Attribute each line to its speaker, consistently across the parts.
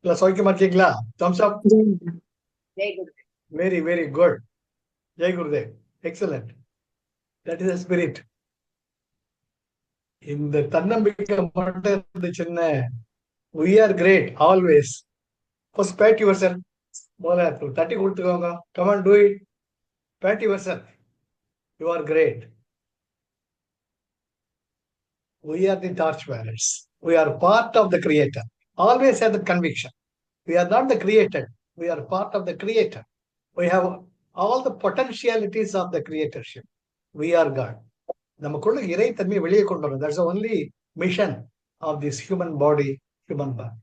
Speaker 1: இல்ல சௌக்கியமா இருக்கீங்களா? Thums up. Very very good. Jai Gurudev. Excellent. That is spirit. இந்த தன்னம்பிக்கை மட்டும் இருந்துச்சுன்னு we are great always. First pat yourself. முதல்ல தட்டி கொடுத்துக்கோங்க. Come on, do it. Pat yourself. You are great. We are the torch bearers. We are part of the creator. Always have the conviction. We are not the created. We are part of the creator. We have all the potentialities of the creatorship. We are God. நமக்குள்ள இறைத்தன்மையை வெளியே கொண்டு வரும். That's the only mission of this human body, human body.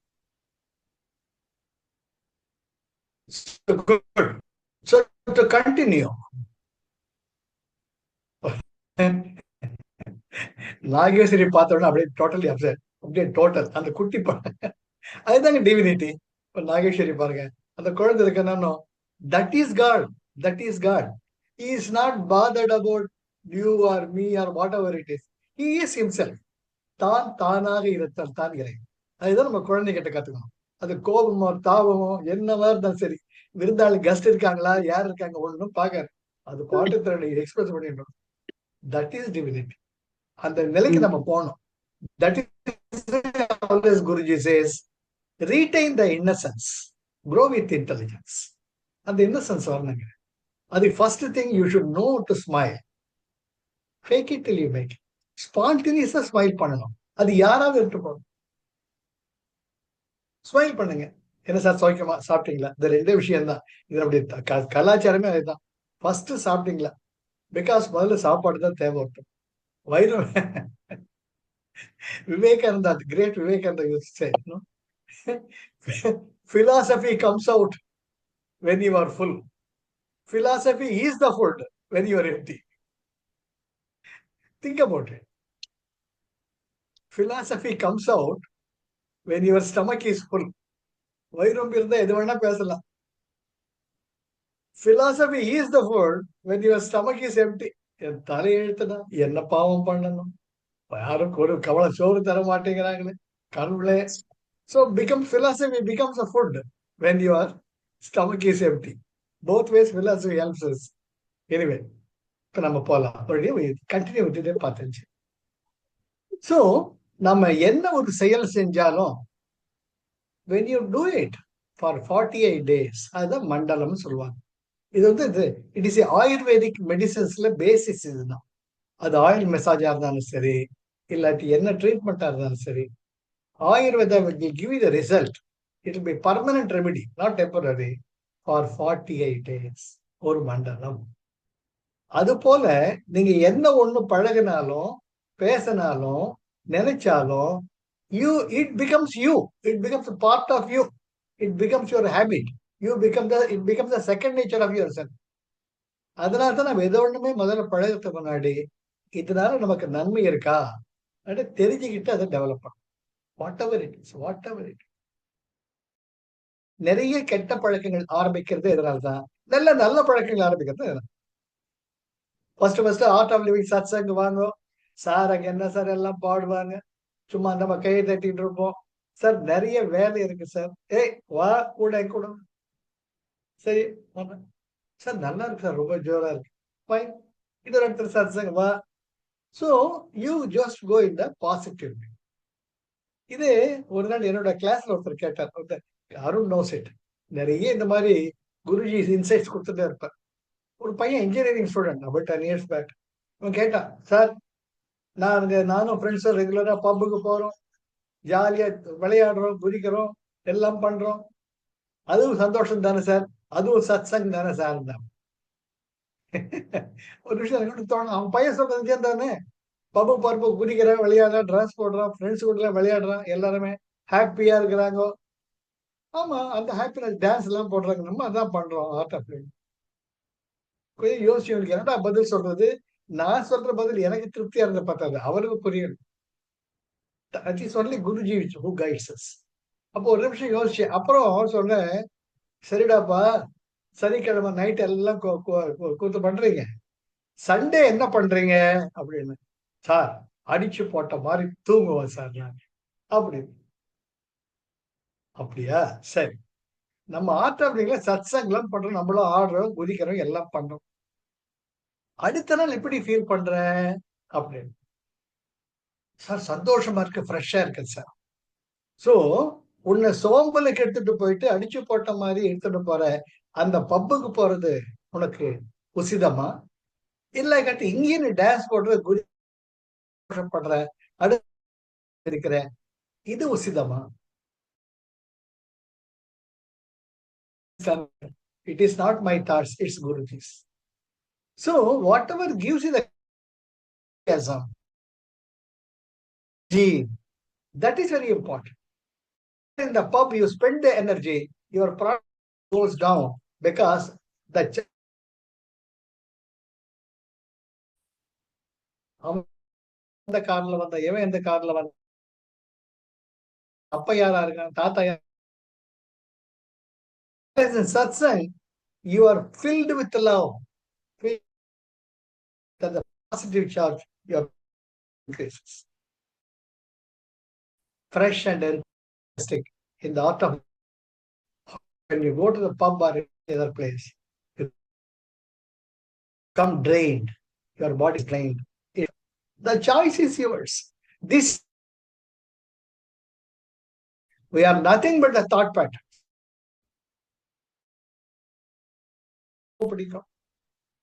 Speaker 1: So good. So to continue, Nageswari பார்த்தோன்னா அப்படியே totally upset. அப்படியே total அந்த குட்டி அதுதாங்க டிவினிட்டி. இப்ப நாகேஸ்வரி பாருங்க, அந்த குழந்தை இருக்கணும். That is God. That is God. He is not bothered about you or me or whatever it is. He is himself. தான் தானாக இருத்தல் தான் இறை. அதுதான் நம்ம குழந்தைகிட்ட கத்துக்கணும். அது கோபமோ தாபமோ என்னவா இருந்தாலும் சரி, விருந்தாளி கெஸ்ட் இருக்காங்களா யார் இருக்காங்க ஒண்ணும் பாக்காது. அது பாட்டு திறனை எக்ஸ்பிரஸ் பண்ணிடணும். That is divinity. அந்த நிலைக்கு நம்ம போகணும். That is always Guruji says retain the innocence, grow with intelligence. அந்த இன்னசென்ஸ் வரணுங்க. அது first thing you should know to smile. Fake it till you make it. ஸ்பான்டேனியஸா ஸ்மைல் பண்ணணும். அது யாராவது எடுத்து போகணும். ஸ்மைல் பண்ணுங்க. என்ன சார் சௌக்கியமா சாப்பிட்டீங்களா? இந்த ரெண்டே விஷயம் தான். இது அப்படி கலாச்சாரமே அதுதான். ஃபர்ஸ்ட் சாப்பிட்டீங்களா? பிகாஸ் முதல்ல சாப்பாடு தான் தேவை இருக்கும். வயிறு Vivekananda, great Vivekananda use say, philosophy comes out when you are full. Philosophy is the food when you are empty. Think about it. Philosophy comes out when your stomach is full. வயிறும் இருந்தா எது வேணா பேசலாம். Philosophy is the food when your stomach is empty. என் தலையெழுத்துனா என்ன பாவம் பண்ணணும், யாரும் ஒரு கவலை சோறு தர மாட்டேங்கிறாங்களே கடவுளே. So become philosophy becomes a food when your stomach is empty. Both ways philosophy helps us. Anyway, இப்ப நம்ம போலாம். கண்டினியூ விட்டுட்டே பார்த்துச்சு. ஸோ நம்ம என்ன ஒரு செயல் செஞ்சாலும் when you do it for 48 days, அதுதான் மண்டலம்னு சொல்லுவாங்க. இது வந்து இட் இஸ் ஆயுர்வேதிக் மெடிசன்ஸ்ல பேசிஸ் இதுதான். அது ஆயில் மெசாஜா இருந்தாலும் சரி, இல்லாட்டி என்ன ட்ரீட்மெண்டா இருந்தாலும் சரி, Ayurveda will give you the result. It will be permanent remedy, not temporary, for 48 days. ஒரு மண்டலம். அது போல நீங்க என்ன ஒண்ணு பழகினாலும் பேசினாலும் நினைச்சாலும் it becomes you. It becomes a part of you. It becomes your habit. It becomes the second nature of yourself. அதனால தான் நம்ம எதோ ஒண்ணுமே முதல்ல பழகிறதுக்கு முன்னாடி இதனால நமக்கு நன்மை இருக்கா தெரிஞ்சுக்கிட்டு அதை டெவலப் பண்ணும். What ever it is, what ever it. நிறைய கெட்ட பழக்கங்கள் ஆரம்பிக்கிறது இதனால்தான். நல்ல நல்ல பழக்கங்கள் ஆரம்பிக்கிறது ஃபர்ஸ்ட் ஆர்ட் ஆஃப் லிவிங் சத்சங்க வாங்க சார். அங்க என்ன சார் எல்லாம் பாடுவாங்க, சும்மா நம்ம கையை தட்டிட்டு இருப்போம். சார் நிறைய வேலை இருக்கு சார். ஏய் வா கூட கூட. சரி சார் நல்லா இருக்கு சார், ரொம்ப ஜோரா இருக்கு. ஃபைன், இது இடத்துல சத்சங்க வா. So you just go in the positive. இது ஒரு நாள் என்னோட கிளாஸ்ல ஒருத்தர் கேட்டார், அருண் நோஸ் இட். நிறைய இந்த மாதிரி குருஜி இன்சைட்ஸ் கொடுத்துட்டே இருப்பார். ஒரு பையன் engineering student, about 10 years back. அவன் கேட்டான், சார் நானும் ஃப்ரெண்ட்ஸும் ரெகுலரா பப்புக்கு போறோம், ஜாலியா விளையாடுறோம், குதிக்கிறோம், எல்லாம் பண்றோம். அதுவும் சந்தோஷம் தானே சார், அதுவும் சத்சங் தானே சார். ஒரு விஷயம் எனக்கு தோணும், அவன் பையன் சொல்றது தானே. பப்பு பருப்பு குதிக்கிறான், விளையாடுறான், ட்ரெஸ் போடுறான், ஃப்ரெண்ட்ஸ் கூட விளையாடுறான், எல்லாருமே ஹாப்பியா இருக்கிறாங்க. ஆமா, அந்த ஹாப்பினஸ் டான்ஸ் எல்லாம் போடுறாங்க, நம்ம அதான் பண்றோம். Art of Living. கொஞ்சம் யோசிச்சு என்னடா பதில் சொல்றது, நான் சொல்ற பதில் எனக்கு திருப்தியா இருந்த பார்த்தாது, அவருக்கு புரியும். That is only Guruji who guides us. அப்போ ஒரு நிமிஷம் யோசிச்சு அப்புறம் சொன்னேன், சரிடாப்பா சனிக்கிழமை நைட் எல்லாம் கூத்து பண்றீங்க, சண்டே என்ன பண்றீங்க அப்படின்னு. சார் அடிச்சு போட்ட மாதிரி தூங்குவேன் சார் நான் அப்படின்னு. அப்படியா? சரி. நம்ம ஆர்ட் அப்படிங்கிற சத்சங்லாம் பண்றோம், நம்மளும் ஆடுறோம், குதிக்கிறோம், எல்லாம் பண்றோம். அடுத்த நாள் எப்படி ஃபீல் பண்ற அப்படின்னு? சார் சந்தோஷமா இருக்கு, ஃப்ரெஷ்ஷா இருக்கு சார். சோ உன்னை சோம்பலுக்கு எடுத்துட்டு போயிட்டு அடிச்சு போட்ட மாதிரி எடுத்துட்டு போற அந்த பப்புக்கு போறது உனக்கு உசிதமா? இல்ல கட்டி இங்கேயே நீ டான்ஸ் போடுற, பண்ற, அடுத்து இருக்கிற, இது உசிதமா? It is not my thoughts, it's Guruji's. So whatever gives you the orgasm, that is very important. In the pub, you spend the energy, your product goes down because the the கார்ல வந்த எவன் எந்த கார்ல வந்த அப்பா யாரா இருக்கான் தாத்தா in satsang you are filled with love, filled with the positive charge, your increases fresh and enthusiastic in the art of when you go to the pub or any other place you come drained, your body is drained. The choice is yours. This we are nothing but the thought pattern. பிடிக்கும்.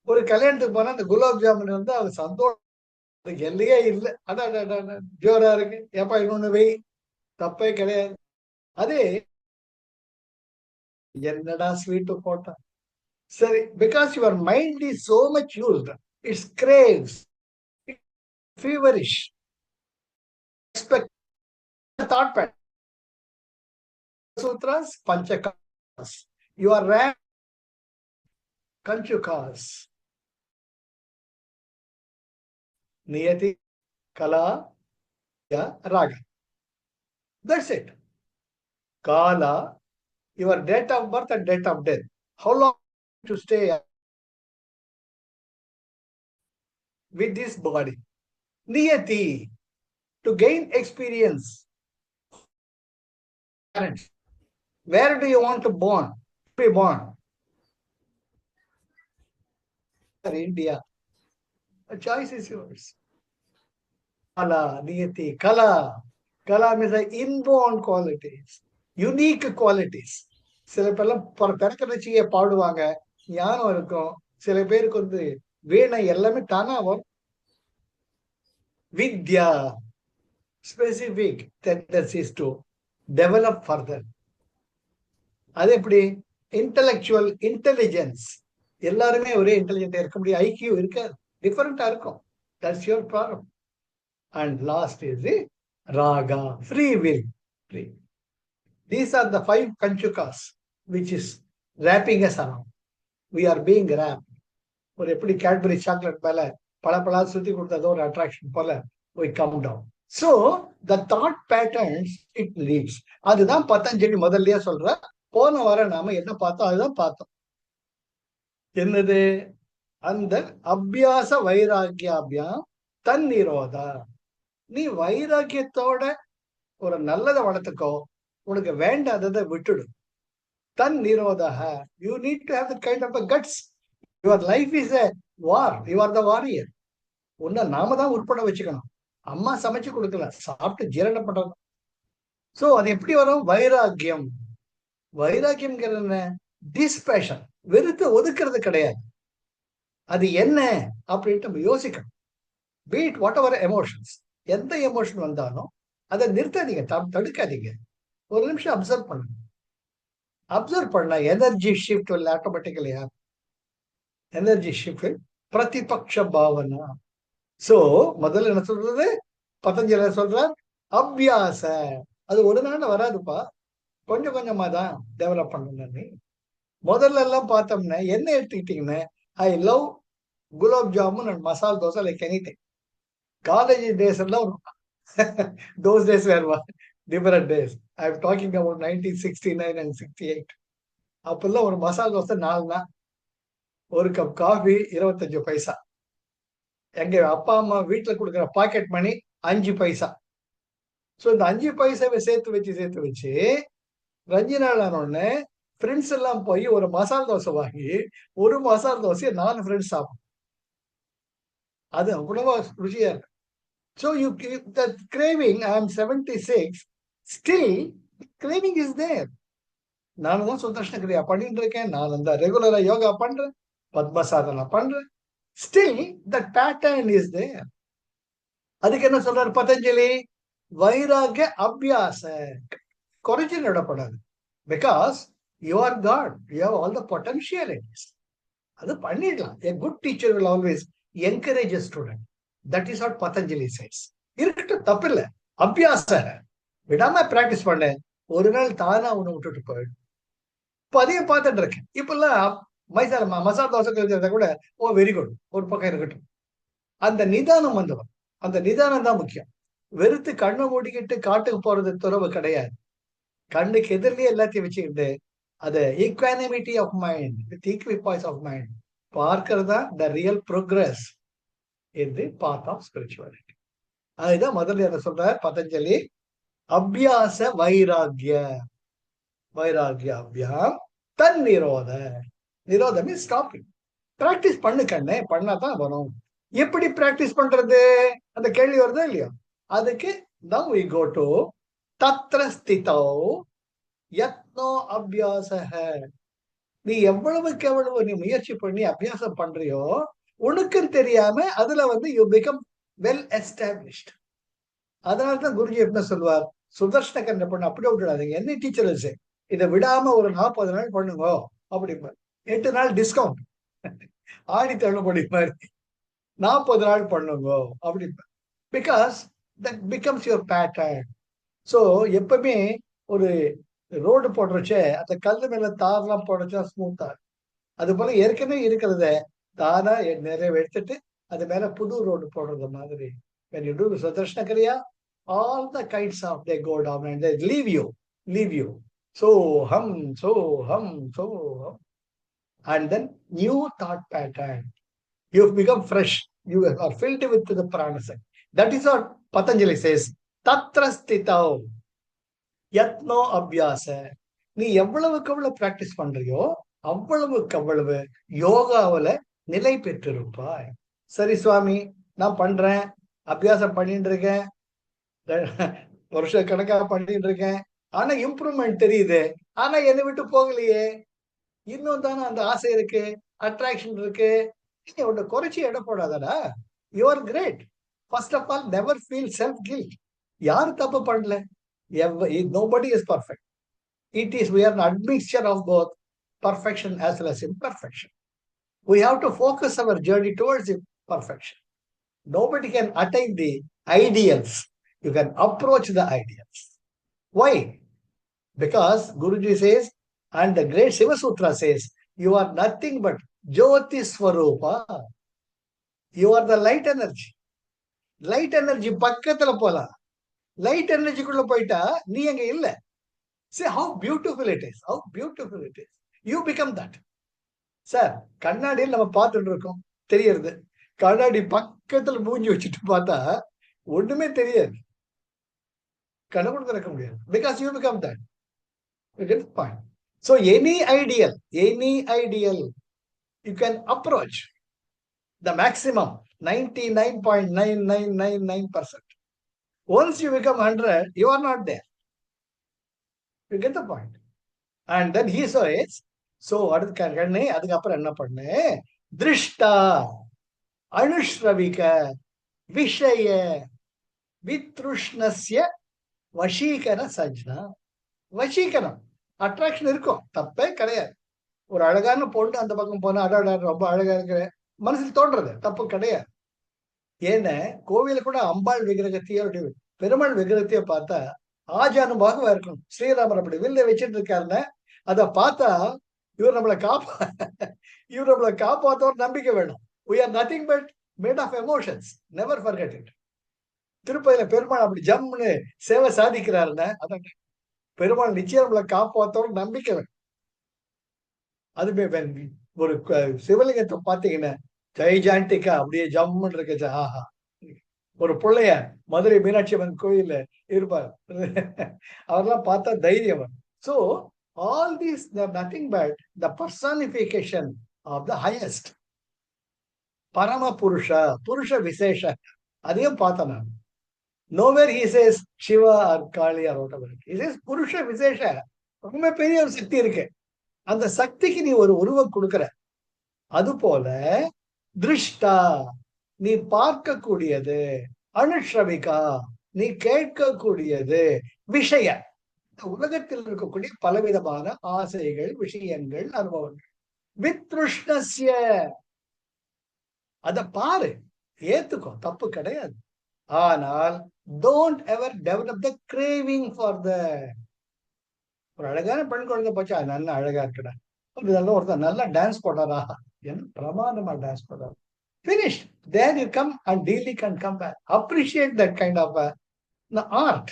Speaker 1: ஒரு கல்யாணத்துக்கு போனா அந்த குலாப் ஜாமுன் வந்து அது சந்தோஷம் எல்லையே இல்லை. அதான் ஜோரா இருக்கு, ஏப்பா இன்னொன்னு வை, தப்பே கிடையாது. அதே என்னடா ஸ்வீட் போட்டா சரி, because your mind is so much used, it's graves, feverish, expect thought pattern. Sutras, Panchakas. You are ranked Kanchukas. Niyati, Kala, ya, Raga. That's it. Kala, your date of birth and date of death. How long to stay with this body? Niyati, to gain experience. Where do you want to be born? India. The choice is yours. Kala, Niyati, Kala. Kala means the inborn qualities, unique qualities. சில பேர்லாம் பிறக்கச்சியே பாடுவாங்க, ஞானம் இருக்கும். சில பேருக்கு வந்து வீணை எல்லாமே தானா வரும். வித்யா, specific tendencies to develop further. அது எப்படி? Intellectual intelligence. எல்லாருமே ஒரே இன்டெலிஜென்டா இருக்க முடியும், ஐக்கியூ இருக்காது, டிஃபரெண்டா இருக்கும். That's your problem. And last is the raga, free will. Free. These are the 5 kanchukas which is wrapping us around. We are being wrapped. ஒரு எப்படி கேட்பரி சாக்லேட் மேல பல சுத்தி கொடுத்ததோ ஒரு அட்ராக்ஷன் போல we come down. So the thought patterns it leads. அதுதான் பதஞ்சலி முதல்லயே சொல்ற. போன வாரம் நாம என்ன பார்த்தோம்? அதுதான் பார்த்தோம். என்னது? அந்த அபியாச வைராக்கியாபியாம் தன் நிரோதா. நீ வைராக்கியத்தோட ஒரு நல்லதை வளர்த்துக்கோ, உனக்கு வேண்டாததை விட்டுடு. தன் நிரோதா. You need to have the kind of guts. Your life is a war. You are the warrior. உன்னை நாம தான் உட்பட வச்சுக்கணும். அம்மா சமைச்சு கொடுக்கல, சாப்பிட்டு ஜீரணம் பண்றது. சோ அது எப்படி வரும்? வைராக்கியம். வைராக்கியம்ங்கிறது என்ன? டிஸ்பேஷன், வெறுத்து ஒதுக்குறது கிடையாது. அது என்ன அப்படின்ட்டு நம்ம யோசிக்கணும். பீட் வாட் எவர் எமோஷன்ஸ், எந்த எமோஷன் வந்தாலும் அதை நிறுத்தாதீங்க, தடுக்காதீங்க. ஒரு நிமிஷம் அப்சர்வ் பண்ணுங்க. அப்சர்வ் பண்ணா energy shift will automatically happen. Energy shift பிரதிபக்ஷ பாவனா. சோ முதல்ல என்ன சொல்றது? பதஞ்சலி சொல்றார் அபியாச. அது ஒரு நாள் வராதுப்பா, கொஞ்சம் கொஞ்சமா தான் டெவலப் பண்ணணும். முதல்ல எல்லாம் பார்த்தோம்னா என்ன எடுத்துக்கிட்டீங்கன்னா, I love gulab jamun and masala dosa like anything. College days எல்லாம் those days were different days. I am talking about 1969 and 68. அப்பெல்லாம் ஒரு மசால் தோசை 4 தான், ஒரு கப் காஃபி 25 பைசா. எங்க அப்பா அம்மா வீட்டுல கொடுக்குற பாக்கெட் மணி 5 பைசா. ஸோ இந்த 5 பைசாவை சேர்த்து வச்சு 5 நாள் ஆன உடனே ஃப்ரெண்ட்ஸ் எல்லாம் போய் ஒரு மசால் தோசை வாங்கி ஒரு மசால் தோசையை 4 ஃப்ரெண்ட்ஸ் சாப்பிடும். அது அவ்வளவா ருசியா இருக்கு. So you that craving, I am 76, still craving is there. நானும் தான் சுதர்ஷன கிரியா பண்ணிட்டு இருக்கேன், நான் அந்த ரெகுலரா யோகா பண்றேன், பத்மசாதனா பண்றேன், still that pattern is there. அதுக்கு என்ன சொல்றாரு பதஞ்சலி? வைராகிய அபியாச. குறைஞ்சு நடப்படாது. Because you are God, you have all the potentialities. அது பண்ணிடலாம். A good teacher will always encourage a student. That is what Patanjali says. இருக்கட்டும், தப்பு இல்லை. அபியாச விடாம பிராக்டிஸ் பண்ண, ஒரு நாள் தானா உன்னை விட்டுட்டு போயிடும். இப்போ அதையும் பார்த்துட்டு இருக்கேன். இப்பெல்லாம் மசாலா தோசை கழிச்சா கூட ஓ வெரி குட், ஒரு பக்கம் இருக்கட்டும். அந்த நிதானம் வந்தவன், அந்த நிதானம் தான் முக்கியம். வெறுத்து கண்ணை மூடிக்கிட்டு காட்டுக்கு போறது துறவு கிடையாது. கண்ணுக்கு எதிரிலேயே எல்லாத்தையும் வச்சுக்கிட்டு அது equanimity of mind with equipoise of mind பார்க்கறது தான் the real progress in the path of spirituality. அதுதான் முதல்ல என்ன சொல்ற பதஞ்சலி? அபியாச வைராகிய. வைராகிய அபியாம் தன் நிரோத. நிரோதம் மீன்ஸ் ஸ்டாப்பிங். பிராக்டிஸ் பண்ணு கண்ணே, பண்ணாதான் வரும். எப்படி பிராக்டிஸ் பண்றது? அந்த கேள்வி வருதா இல்லையோ? அதுக்கு now we go to தத்ர ஸ்திதோ யத்னோ அபியாசஹ. நீ எவ்வளவுக்கு எவ்வளவு நீ முயற்சி பண்ணி அபியாசம் பண்றியோ, உனக்கும் தெரியாம அதுல யூ பிகம் வெல் எஸ்டாப்ளிஷ்ட். அதனாலதான் குருஜி என்ன சொல்வார், சுதர்ஷன கண்ணை பண்ண அப்படியே விட்டுடாதீங்க. என்ன டீச்சர் இதை விடாம ஒரு 40 நாள் பண்ணுங்க அப்படிம்பார். 8 நாள் டிஸ்கவுண்ட், ஆடி தள்ளுபடி மாதிரி 40 நாள் பண்ணுங்க அப்படிம்பார். Because that becomes your pattern. So எப்பவுமே ஒரு ரோடு போடுறச்சே அந்த கல்லு மேல தார்லாம் போடுறச்சா ஸ்மூத்தா, அது போல ஏற்கனவே இருக்கிறத தானா நிறைவேற்றிட்டு அது மேல புது ரோடு போடுறது மாதிரி. when you do Sudarshana Kriya, all the kites of they go down and they leave you. So hum, and then new thought pattern. You become fresh. You are filled with the pranasa. That is what Patanjali says. Tatra stitau யத்னோ அபியாச. நீ எவ்வளவுக்கு எவ்வளவு practice பண்றியோ அவ்வளவுக்கு அவ்வளவு யோகாவில நிலை பெற்றிருப்பாய். சரி சுவாமி, நான் பண்றேன், அபியாசம் பண்ணிட்டு இருக்கேன், வருஷ கணக்காக பண்ணிட்டு இருக்கேன், ஆனா இம்ப்ரூவ்மெண்ட் தெரியுது, ஆனா என்னை விட்டு போகலையே, இன்னும் தானே அந்த ஆசை இருக்கு, அட்ராக்ஷன் இருக்கு. உன்னை குறைச்சி இடம் போடாதடா. You are great. First of all never feel self guilt. யாரு தப்பு பண்ணல? Nobody is perfect. We are an admixture of both perfection as well as imperfection. We have to focus our journey towards perfection. Nobody can attain the ideals. You can approach the ideals. Why? Because Guruji says, and the great Shiva Sutra says, you are nothing but Jyoti Swarupa. You are the light energy. Light energy பக்கத்துல போலாம். Light எனர்ஜிக்குள்ள போயிட்டா நீ அங்க இல்ல. See how beautiful it is. How beautiful it is. You become that. Sir, கண்ணாடியில் நம்ம பார்த்துட்டு இருக்கோம், தெரியறது. கண்ணாடி பக்கத்துல மூஞ்சி வச்சுட்டு பார்த்தா ஒண்ணுமே தெரியாது, கண்ணு திறக்க முடியாது. Because you become that. You get the point. So any ideal you can approach the maximum 99.9999%. Once you become 100, you are not there. You get the point. And then he says, so அதுக்கப்புறம் என்ன பண்ணு? திருஷ்டா அனுஷ்ரவிக விஷய வித்ருஷ்ணஸ்ய வசீகர Sajna. வசீகரம், attraction இருக்கும், தப்பே கிடையாது. ஒரு அழகான பொண்ணு அந்த பக்கம் போனா அடாடா ரொம்ப அழகா இருக்கிற மனசில் தோன்றது தப்பு கிடையாது. ஏன்னா கோவில கூட அம்பாள் விக்கிரகத்தையோ பெருமாள் விக்கிரகத்தையோ பார்த்தா ஆஜானுபாக இருக்கணும். ஸ்ரீராமர் அப்படி வில்ல வச்சுட்டு இருக்காருன்னா அதை பார்த்தா இவர் நம்மளை காப்பாத்தோர் நம்பிக்கை வேணும். We are nothing but made of emotions. Never forget it. திருப்பதியில பெருமாள் அப்படி ஜம்னு சேவை சாதிக்கிறாருன்னா அதான் பெருமாள் நிச்சயம் நம்மளை காப்பாத்தோர் நம்பிக்கை வேணும். அதுமே ஒரு சிவலிங்கத்தை பார்த்தீங்கன்னா ஜெய்ஜாண்டிக்கா அப்படியே ஜம்முன்னு இருக்கு. ஆஹா, ஒரு பிள்ளைய மதுரை மீனாட்சி அம்மன் கோயில்ல இருப்பார், அவரெல்லாம் பார்த்தா தைரியம். So all these, they're nothing but the personification of the highest. Parama Purusha, Purusha Vishesha. அதையும் பார்த்தேன் நான். Nowhere he says Shiva or Kali or whatever. He says Purusha Vishesha. ரொம்ப பெரிய ஒரு சக்தி இருக்கு. அந்த சக்திக்கு நீ ஒரு உருவம் கொடுக்கிற. அது போல திருஷ்டா, நீ பார்க்கக்கூடியது, அனுஷ்ரவிகா, நீ கேட்கக்கூடியது, விஷய, உலகத்தில் இருக்கக்கூடிய பலவிதமான ஆசைகள், விஷயங்கள், அனுபவங்கள். வித்ருஷ்ணஸ்ய, அத பாரு, ஏத்துக்கோ, தப்பு கிடையாது. ஆனால் don't ever develop the craving for the. ஒரு அழகான பெண் குழந்தை போச்சா, நல்லா அழகா இருக்குடா, ஒருத்தர் நல்லா டான்ஸ் போட்டாரா, என்ன பிரமாதமா dance போட்டாரா, finished. There you come and daily can come back. Appreciate that kind of the art.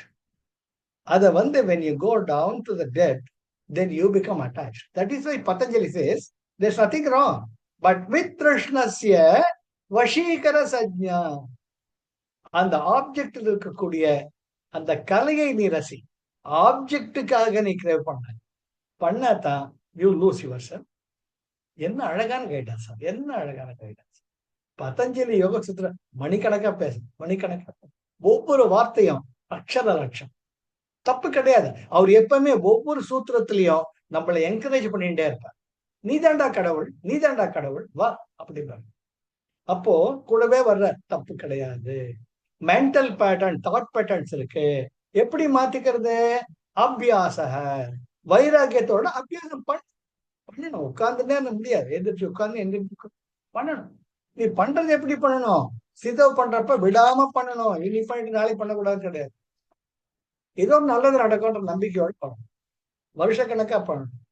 Speaker 1: Ada vande, when you go down to the depth, then you become attached. That is why Patanjali says there's nothing wrong. But with Krishnasya Vashikara Sajna, அந்த ஆப்ஜெக்டில் இருக்கக்கூடிய அந்த கலையை நீ ரசி. ஆப்ஜெக்டுக்காக நீ grave பண்ணாதான் you lose your self. என்ன அழகான கைடன்ஸ், என்ன அழகான கைடன்ஸ். பதஞ்சலி யோக சூத்திர மணிக்கணக்கா பேசும், மணிக்கணக்கா ஒவ்வொரு வார்த்தையும் அக்ஷர லட்சம், தப்பு கிடையாது. அவர் எப்பவுமே ஒவ்வொரு சூத்திரத்திலையும் நம்மளை என்கரேஜ் பண்ணிட்டே இருப்பார். நீதாண்டா கடவுள், நீதாண்டா கடவுள், வா அப்படின்றாங்க. அப்போ கூடவே வர்ற, தப்பு கிடையாது. மென்டல் பேட்டர்ன், தாட் பேட்டர்ன்ஸ் இருக்கு, எப்படி மாத்திக்கிறது? அபியாச, வைராகியத்தோட அபியாசம் பண்ணணும். உட்கார்ந்துட்டே முடியாது, எந்திரிச்சு உட்கார்ந்து எந்திரிச்சு பண்ணணும். நீ பண்றது எப்படி பண்ணணும்? சிதவ் பண்றப்ப விடாம பண்ணணும். இனி பண்ணிட்டு நாளைக்கு பண்ணக்கூடாது கிடையாது. ஏதோ நல்லது நடக்கும்ன்ற நம்பிக்கையோடு பண்ணணும், வருஷக்கணக்கா பண்ணணும்.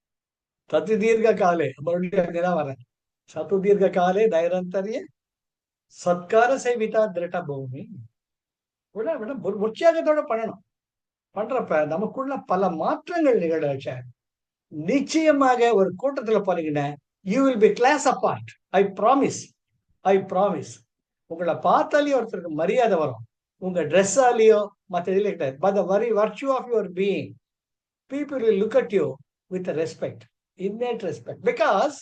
Speaker 1: சத்து தீர்க்க காலே, மறுபடியும் அங்கதான் வரேன். சத்து தீர்க்க காலே தைரந்தரிய சத்கார சேவிதா திரட்ட பூமி. விட விட உற்சாகத்தோட பண்ணணும். பண்றப்ப நமக்குள்ள பல மாற்றங்கள் நிகழ. நிச்சயமாக ஒரு கூட்டத்துல போறீங்கன்னா you will be class apart. I promise, I promise. உங்களை பார்த்தாலே ஒருத்தருக்கு மரியாதை வரும், உங்க ட்ரெஸ்ஸாலேயோ மற்ற இதுல கிடையாது. But the very virtue of your being, people will look at you with a respect, innate respect, because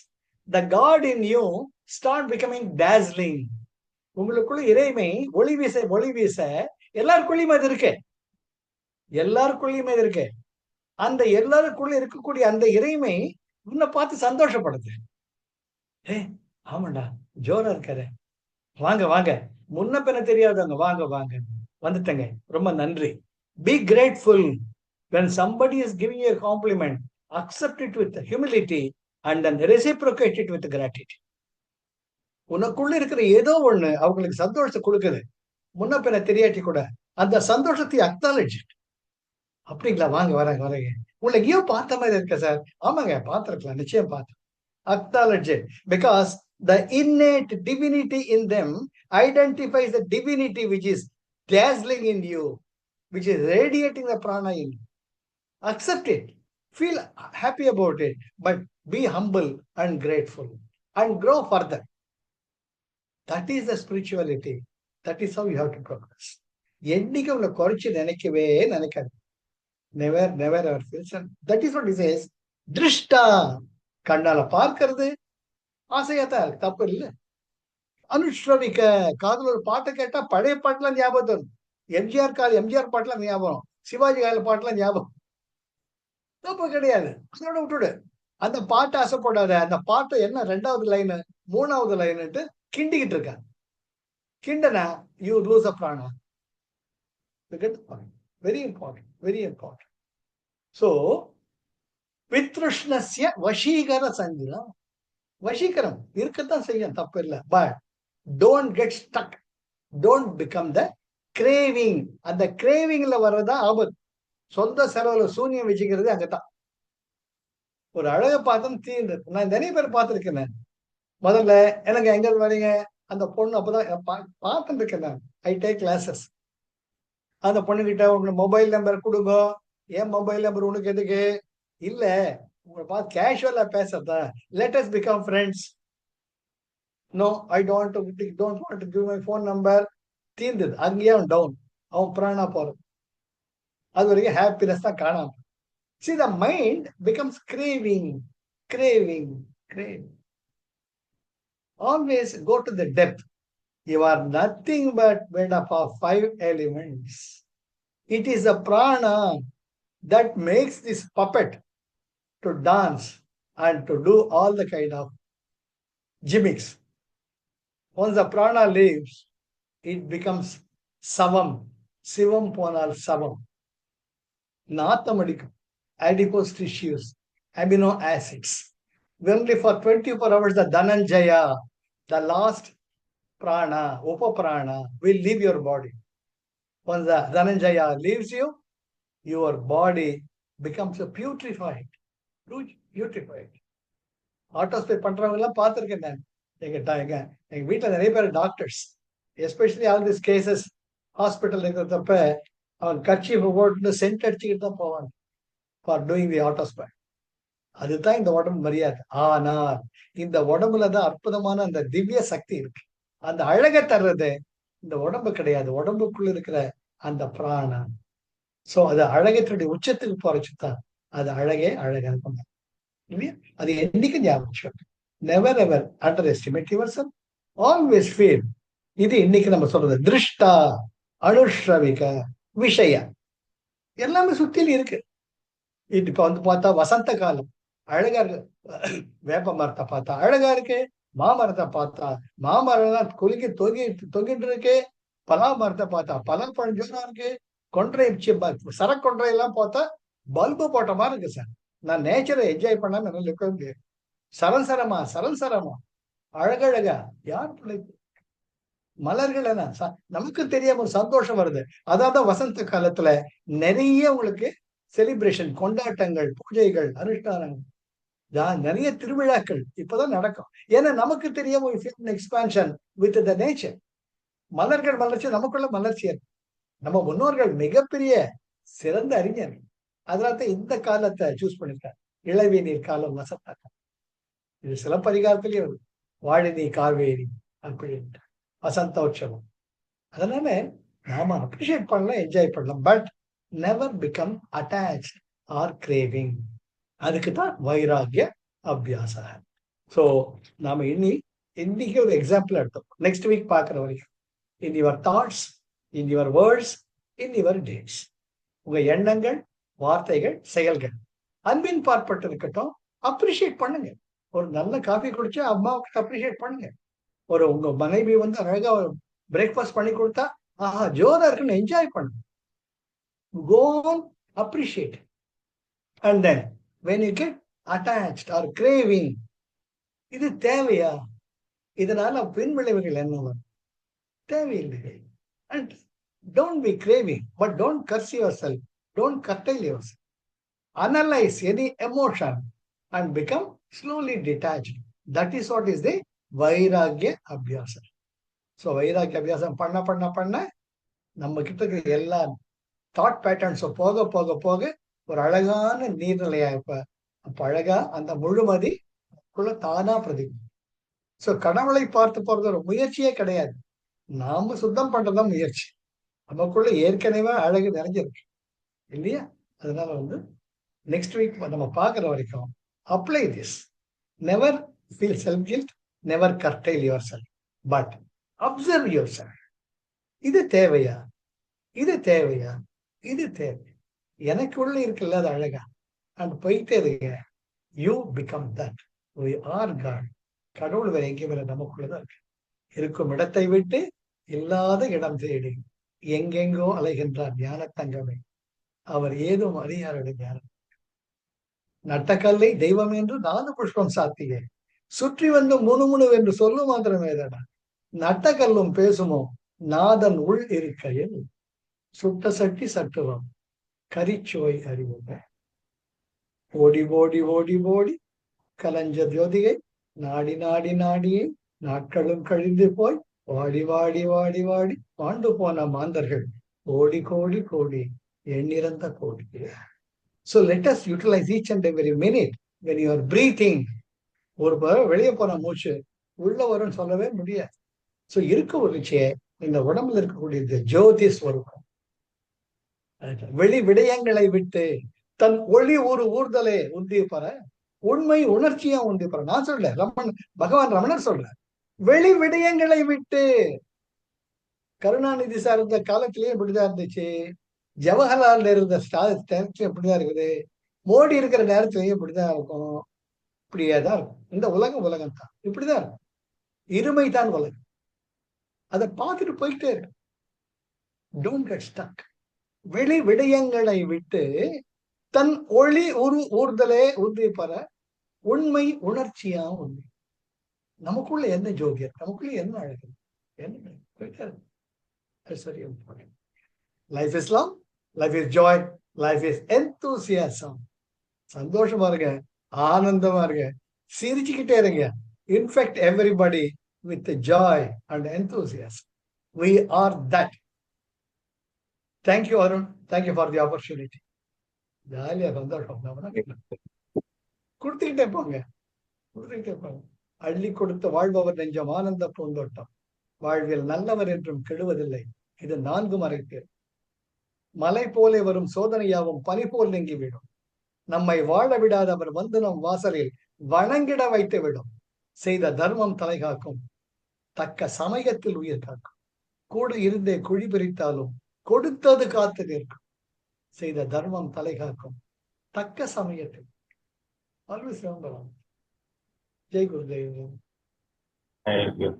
Speaker 1: the God in you start becoming dazzling. உங்களுக்குள்ள இறைமை ஒளி வீச ஒளி வீச எல்லாருக்குள்ளயுமே அது இருக்கு, எல்லாருக்குள்ளயுமே இது இருக்கு. அந்த எல்லாருக்குள்ள இருக்கக்கூடிய அந்த இறைமை உன்னை பார்த்து சந்தோஷப்படுது. ஆமாண்டா, ஜோரா இருக்காரு, வாங்க வாங்க, முன்ன பின்ன தெரியாதவங்க, வாங்க வாங்க, வந்துட்டங்க, ரொம்ப நன்றி. Be grateful when somebody is giving you a compliment. Accept it with humility and then reciprocate it with gratitude. உனக்குள்ள இருக்கிற ஏதோ ஒண்ணு அவங்களுக்கு சந்தோஷத்தை கொடுக்குது, முன்ன பின்ன தெரியாட்டி கூட அந்த சந்தோஷத்தை அக்னாலஜ். அப்படிங்களா, வாங்க வரேங்க வரேங்க, உங்களை எங்கேயோ பார்த்த மாதிரி இருக்க சார். ஆமாங்க, பார்த்திருக்கலாம், நிச்சயம் பார்த்தேன். Acknowledge it, because the innate divinity in them identifies the divinity which is dazzling in you, which is radiating the prana in you. Accept it, feel happy about it, but be humble and grateful and grow further. That is the spirituality. That is how you have to progress. என்னைக்கு உங்களை குறைச்சு நினைக்கவே நினைக்காது. Never, never ever feels. That is what he says. திருஷ்டா, கண்ணால பார்க்கிறது ஆசையாத்தான் இருக்கு, தப்பு இல்லை. அனுஷ்ரவிக்க, காதல் ஒரு பாட்டை கேட்டா பழைய பாட்டுலாம் ஞாபகம் வரும். எம்ஜிஆர் எம்ஜிஆர் பாட்டுலாம் ஞாபகம், சிவாஜி கால பாட்டுலாம் ஞாபகம், தப்பு கிடையாது. அதோட விட்டுடு, அந்த பாட்டை ஆசைப்படாத. அந்த பாட்டு என்ன 2வது லைனு 3வது லைனுட்டு கிண்டிக்கிட்டு இருக்க, கிண்டனா you lose a prana. Very important, very important. So வித்ருஷ்ணஸ்ய வசீகர சஞ்சலம், வசீகரம் இருக்கத்தான் செய்யும், தப்பு இல்லை. But don't get stuck, don't become the craving. அந்த கிரேவிங்ல வர்றதுதான் ஆபத்து. சொந்த செலவுல சூன்யம் வச்சுக்கிறது அங்கதான். ஒரு அழகை பார்த்தோம் தீர்ந்தது. நான் நிறைய பேர் பார்த்துருக்கேன். முதல்ல எனக்கு எங்க வரீங்க, அந்த பொண்ணு அப்பதான் பார்த்துட்டு இருக்கேன் நான். I take classes. அந்த பொண்ணுகிட்ட உங்க மொபைல் நம்பர் கொடுங்க. ஏன் மொபைல் நம்பர் உனக்கு எதுக்கு? இல்ல, உங்களை பார்த்து கேஷுவலா பேசுறதா. Let us become friends. No, I don't want to give my phone number. தீர்ந்தது, அங்கேயே அவன் டவுன், அவன் பிராணா போறது. அது வரைக்கும் ஹாப்பினஸ் தான் காணாம. See, the mind becomes craving, craving, craving. Always go to the depth. You are nothing but made up of 5 elements. It is the prana that makes this puppet to dance and to do all the kind of gimmicks. Once the prana leaves, it becomes savam. Sivam ponal savam. Nathamadikum. Adipose tissues. Amino acids. Only for 24 hours, the Dhananjaya, the last prana, upaprana, will leave your body. Once the Dhananjaya leaves you, your body becomes putrefied. Putrefied. ஆட்டோஸ்பே பண்றவங்க எல்லாம் பார்த்துருக்கேன் நான். எங்க வீட்டில் நிறைய பேர் doctors, especially all this cases hospital இருக்கிறப்ப அவன் கட்சி போட்டு சென்ட் அடிச்சுக்கிட்டு தான் போவாங்க ஃபார் டூயிங் தி ஆட்டோஸ்பே. அதுதான் இந்த உடம்பு மரியாதை. ஆனால் இந்த உடம்புலதான் அற்புதமான அந்த திவ்ய சக்தி இருக்கு. அந்த அழகை தர்றது இந்த உடம்பு கிடையாது, உடம்புக்குள்ள இருக்கிற அந்த பிராணம். சோ அது அழகத்தினுடைய உச்சத்துக்கு போறச்சுதான் அது அழகே அழகா இருக்கும் இல்லையா? அது என்னைக்கு ஞாபகம். Never ever under estimate your self. Always feel. இது இன்னைக்கு நம்ம சொல்றது திருஷ்டா, அனுஷ்ரவிக, விஷய எல்லாமே சுத்தில இருக்கு. இப்ப வந்து பார்த்தா வசந்த காலம் அழகா இருக்கு. வேப்ப மரத்தை பார்த்தா அழகா இருக்கு, மாமரத்தை பார்த்தா மாமரம் குலுங்கி தொங்கிட்டு இருக்கு, பலா மரத்தை பார்த்தா பலாப்பழம் ஜோரா இருக்கு, கொன்றை சரக்கொன்றை எல்லாம் பார்த்தா பல்பு போட்ட மாதிரி இருக்கு சார். நான் நேச்சரை என்ஜாய் பண்ணாம என்னால இருக்க முடியாது. சரசரமா சரசரமா அழகழகா யார் பிள்ளைக்கு மலர்கள் என்ன நமக்கு தெரியாம ஒரு சந்தோஷம் வருது. அதாவது வசந்த காலத்துல நிறைய உங்களுக்கு செலிப்ரேஷன், கொண்டாட்டங்கள், பூஜைகள், அனுஷ்டானங்கள், நிறைய திருவிழாக்கள் இப்பதான் நடக்கும். ஏன்னா நமக்கு தெரியாம எக்ஸ்பான்ஷன் வித் த நேச்சர். மலர்கள் மலர்ச்சி நமக்குள்ள மலர்ச்சி. நம்ம முன்னோர்கள் மிகப்பெரிய சிறந்த அறிஞர்கள். அதனால்தான் இந்த காலத்தை சூஸ் பண்ணிருக்காங்க, இளவி நீர் காலம் வசந்த. இது சிலப்பதிகாரத்திலேயே வருது, வாழினி காவேரி அப்படின்ட்டு வசந்த உற்சவம். அதனால நாம அப்ரிஷியேட் பண்ணலாம், என்ஜாய் பண்ணலாம், but never become attach or craving. அதுக்கு தான் வைராகிய அபியாச. ஸோ நாம இன்னைக்கு ஒரு எக்ஸாம்பிள் எடுத்தோம். நெக்ஸ்ட் வீக் பார்க்குற வரைக்கும் in your thoughts, in your words, in your dates, உங்க எண்ணங்கள், வார்த்தைகள், செயல்கள் அன்பின் பார்ப்பட்டு இருக்கட்டும். அப்ரிஷியேட் பண்ணுங்க. ஒரு நல்ல காஃபி குடிச்சா அம்மாவுக்கு அப்ரிஷியேட் பண்ணுங்க. ஒரு உங்க மனைவி வந்து அழகா பிரேக்ஃபாஸ்ட் பண்ணி கொடுத்தா ஆஹா ஜோரா இருக்குன்னு என்ஜாய் பண்ணுங்க. Go on, appreciate. And then when you get attached or craving, இது தேவையா, இதனால பின் விளைவுகள் என்ன வரும்? தேவையில்லை. And don't be craving, but don't curse yourself, don't curtail yourself. Analyze any emotion and become slowly detached. That is what is the வைராகிய அபியாசம். So வைராகிய அபியாசம் பண்ண பண்ண பண்ண நம்ம கிட்ட இருக்கிற எல்லா தாட் பேட்டர்ன்ஸ் போக போக போக ஒரு அழகான நீர்நிலையா இப்ப அப்ப அழகா அந்த முழுமதி தானா பிரதிபலிக்கும். சோ கடவுளை பார்த்து போறது ஒரு முயற்சியே கிடையாது, நாம சுத்தம் பண்றதுதான் முயற்சி. நமக்குள்ள ஏற்கனவே அழகு நிறைஞ்சிருக்கு இல்லையா? அதனால வந்து நெக்ஸ்ட் வீக் நம்ம பார்க்குற வரைக்கும் apply this. Never feel self guilt, never curtail your self, but observe your self. இது தேவையா, இது தேவையா, இது தேவை, எனக்கு உள்ள இருக்குல்ல அது அழகா அண்ட் போயிட்டே இருக்க. You become that. we are God. கடவுள் வேற எங்கே வேற நமக்குள்ளதான் இருக்கு. இருக்கும் இடத்தை விட்டு இல்லாத இடம் தேடி எங்கெங்கோ அலைகின்றார் ஞான தங்கமே, அவர் ஏதும் அறியாருடைய ஞானம். நட்டக்கல்லை தெய்வம் என்று 4 புஷ்பம் சாத்தியே, சுற்றி வந்து முணுமுணு என்று சொல்லும் மாத்திரமே தாடா. நட்டக்கல்லும் பேசுமோ நாதன் உள் இருக்கையில், சுட்ட சட்டி சட்டுவம் கரிச்சுவை அறிவுங்க. ஓடி ஓடி ஓடி ஓடி கலஞ்ச ஜோதிகை நாடி நாடி நாடியே நாட்களும் கழிந்து போய் வாடி வாடி வாடி வாடி பாண்டு போன மாந்தர்கள் கோடி கோடி கோடி எண்ணிறந்த கோடி. So let us utilize each and every minute when you are breathing. ஒரு வெளியே போன மூச்சு உள்ள வரும்னு சொல்லவே முடியாது. ஸோ இருக்க ஒரு இந்த உடம்புல இருக்கக்கூடிய ஜோதி ஸ்வரூபம் வெளி விடயங்களை விட்டு தன் ஒளி ஒரு ஊர்தலே உந்தி பெற உண்மை உணர்ச்சியா உந்தி பெற. நான் சொல்ல பகவான் ரமணர் சொல்ற. வெளி விடயங்களை விட்டு. கருணாநிதி சார் இருந்த காலத்திலேயே இப்படிதான் இருந்துச்சு. ஜவஹர்லால் இருந்த நேரத்திலும் இப்படிதான் இருக்குது. மோடி இருக்கிற நேரத்திலையும் இப்படிதான் இருக்கும். இப்படியேதான் இருக்கும். இந்த உலகம் தான் இப்படிதான் இருக்கும். இருமைதான் உலகம். அதை பார்த்துட்டு போயிட்டே இருக்கு. Don't get stuck. வெளி விடயங்களை விட்டு தன் ஒளி ஊர்தலே உறுதி பெற உண்மை உணர்ச்சியா உண்மை. நமக்குள்ள என்ன ஜோதியம், நமக்குள்ள என்ன அழகு, என்ன போயிட்டே இருக்கு. That's very important. Life is love, life is joy, life is enthusiasm. சந்தோஷமா இருங்க, ஆனந்தமா இருங்க, சிரிச்சுக்கிட்டே இருங்க. Infect everybody with the joy and enthusiasm. We are that. Thank you, Arun. Thank you for the opportunity. ஜாலியா சந்தோஷம் கொடுத்துக்கிட்டே போங்க, கொடுத்துக்கிட்டே போங்க. அள்ளி கொடுத்த வாழ்பவர் நெஞ்சம் ஆனந்த பூந்தோட்டம். வாழ்வில் நல்லவர் என்றும் கெடுவதில்லை, இது 4 மறைப்பேர். மலை போலே வரும் சோதனையாவும் பனி போல் நீங்கி விடும். நம்மை வாழ விடாத அவர் வந்து நம் வாசலில் வணங்கிட வைத்து விடும். செய்த தர்மம் தலை காக்கும், தக்க சமயத்தில் உயிர் காக்கும். கூட இருந்தே குழி பிரித்தாலும் கொடுத்தது காத்து நிற்கும். செய்த தர்மம் தலை காக்கும், தக்க சமயத்தில். Always remember. Jai Gurudev.
Speaker 2: Thank you.